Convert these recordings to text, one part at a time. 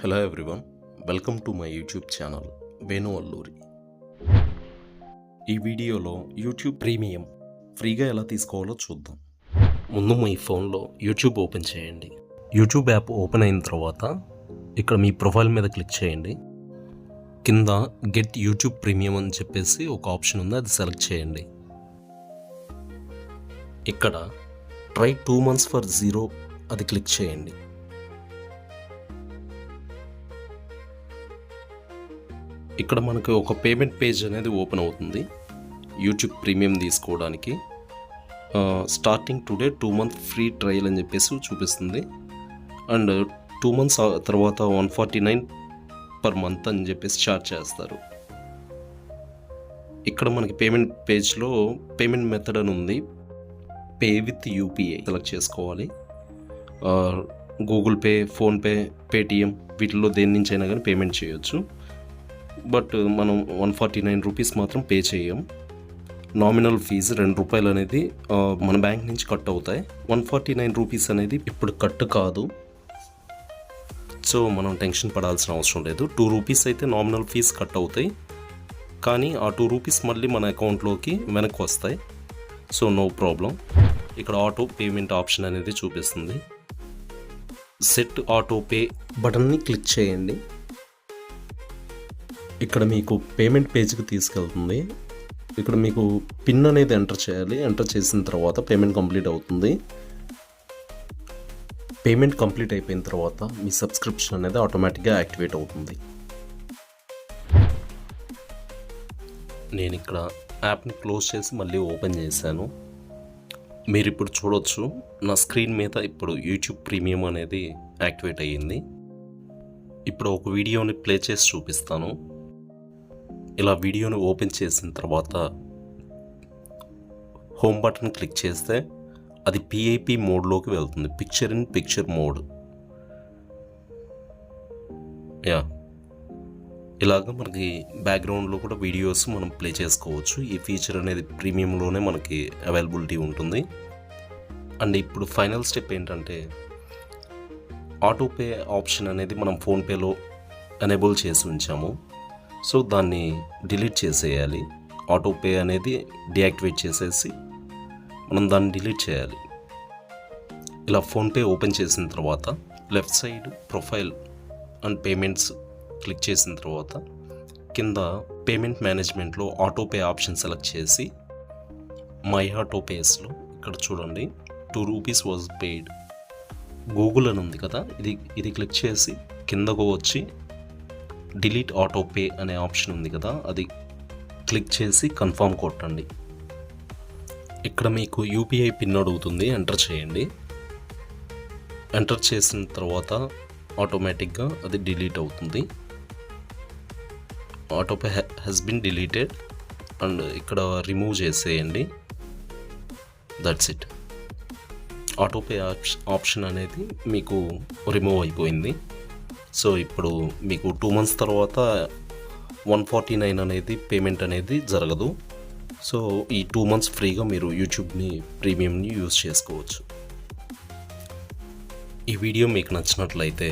Hello everyone, welcome to my YouTube channel Venu Alluri. ఈ వీడియోలో YouTube premium ఫ్రీగా ఎలా తీసుకోవాలో చూద్దాం. ముందు మీ ఫోన్లో యూట్యూబ్ ఓపెన్ చేయండి. యూట్యూబ్ యాప్ ఓపెన్ అయిన తర్వాత ఇక్కడ మీ ప్రొఫైల్ మీద క్లిక్ చేయండి. కింద గెట్ యూట్యూబ్ ప్రీమియం అని చెప్పేసి ఒక ఆప్షన్ ఉంది, అది సెలెక్ట్ చేయండి. ఇక్కడ ట్రై 2 months ఫర్ 0 అది క్లిక్ చేయండి. ఇక్కడ మనకు ఒక పేమెంట్ పేజ్ అనేది ఓపెన్ అవుతుంది యూట్యూబ్ ప్రీమియం తీసుకోవడానికి. Starting today 2 month free trial అని చెప్పేసి చూపిస్తుంది. అండ్ 2 months తర్వాత 149 పర్ మంత్ అని చెప్పేసి ఛార్జ్ చేస్తారు. ఇక్కడ మనకి పేమెంట్ పేజ్లో పేమెంట్ మెథడ్ అని ఉంది. పే విత్ యూపీఐ సెలెక్ట్ చేసుకోవాలి. గూగుల్ పే, ఫోన్పే, పేటిఎం వీటిల్లో దేని నుంచి అయినా కానీ పేమెంట్ చేయొచ్చు. బట్ మనం 149 రూపీస్ మాత్రం పే చేయం. నామినల్ ఫీజు ₹2 అనేది మన బ్యాంక్ నుంచి కట్ అవుతాయి. 149 రూపీస్ అనేది ఇప్పుడు కట్ కాదు, సో మనం టెన్షన్ పడాల్సిన అవసరం లేదు. 2 రూపీస్ అయితే నామినల్ ఫీజు కట్ అవుతాయి, కానీ ఆ 2 రూపీస్ మళ్ళీ మన అకౌంట్లోకి వెనక్కి వస్తాయి. So no problem. ఇక్కడ ఆటో పేమెంట్ ఆప్షన్ అనేది చూపిస్తుంది. సెట్ ఆటో పే బటన్ని క్లిక్ చేయండి. ఇక్కడ మీకు పేమెంట్ పేజ్కి తీసుకెళ్తుంది. ఇక్కడ మీకు పిన్ అనేది ఎంటర్ చేయాలి. ఎంటర్ చేసిన తర్వాత పేమెంట్ కంప్లీట్ అవుతుంది. పేమెంట్ కంప్లీట్ అయిపోయిన తర్వాత మీ సబ్స్క్రిప్షన్ అనేది ఆటోమేటిక్గా యాక్టివేట్ అవుతుంది. నేను ఇక్కడ యాప్ని క్లోజ్ చేసి మళ్ళీ ఓపెన్ చేశాను. మీరు ఇప్పుడు చూడొచ్చు, నా స్క్రీన్ మీద ఇప్పుడు యూట్యూబ్ ప్రీమియం అనేది యాక్టివేట్ అయ్యింది. ఇప్పుడు ఒక వీడియోని ప్లే చేసి చూపిస్తాను. ఇలా వీడియోని ఓపెన్ చేసిన తర్వాత హోమ్ బటన్ క్లిక్ చేస్తే అది పిఐపి మోడ్లోకి వెళ్తుంది, పిక్చర్ ఇన్ పిక్చర్ మోడ్. ఇలాగ మనకి బ్యాక్గ్రౌండ్లో కూడా వీడియోస్ మనం ప్లే చేసుకోవచ్చు. ఈ ఫీచర్ అనేది ప్రీమియంలోనే మనకి అవైలబిలిటీ ఉంటుంది. అండ్ ఇప్పుడు ఫైనల్ స్టెప్ ఏంటంటే, ఆటోపే ఆప్షన్ అనేది మనం ఫోన్పేలో ఎనేబుల్ చేసి ఉంచాము. సో దాన్ని డిలీట్ చేసేయాలి. ఆటోపే అనేది డియాక్టివేట్ చేసేసి మనం దాన్ని డిలీట్ చేయాలి. ఇలా ఫోన్పే ఓపెన్ చేసిన తర్వాత left side profile and payments click చేసిన తర్వాత కింద పేమెంట్ మేనేజ్మెంట్లో ఆటోపే ఆప్షన్ సెలెక్ట్ చేసి మై ఆటోపేస్లో ఇక్కడ చూడండి 2 రూపీస్ వాజ్ పెయిడ్ గూగుల్ అని ఉంది కదా, ఇది క్లిక్ చేసి కిందకు వచ్చి డిలీట్ ఆటోపే అనే ఆప్షన్ ఉంది కదా, అది క్లిక్ చేసి కన్ఫర్మ్ కొట్టండి. ఇక్కడ మీకు యూపీఐ పిన్ అడుగుతుంది, ఎంటర్ చేయండి. ఎంటర్ చేసిన తర్వాత ఆటోమేటిక్గా అది డిలీట్ అవుతుంది. Autopay has been deleted and ఇక్కడ రిమూవ్ చేసేయండి. That's it. ఆటోపే ఆప్షన్ అనేది మీకు రిమూవ్ అయిపోయింది. సో ఇప్పుడు మీకు 2 months తర్వాత 149 అనేది పేమెంట్ అనేది జరగదు. సో ఈ 2 months ఫ్రీగా మీరు యూట్యూబ్ని ప్రీమియంని యూజ్ చేసుకోవచ్చు. ఈ వీడియో మీకు నచ్చినట్లయితే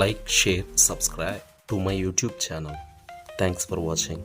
like, share, subscribe to my YouTube channel. Thanks for watching.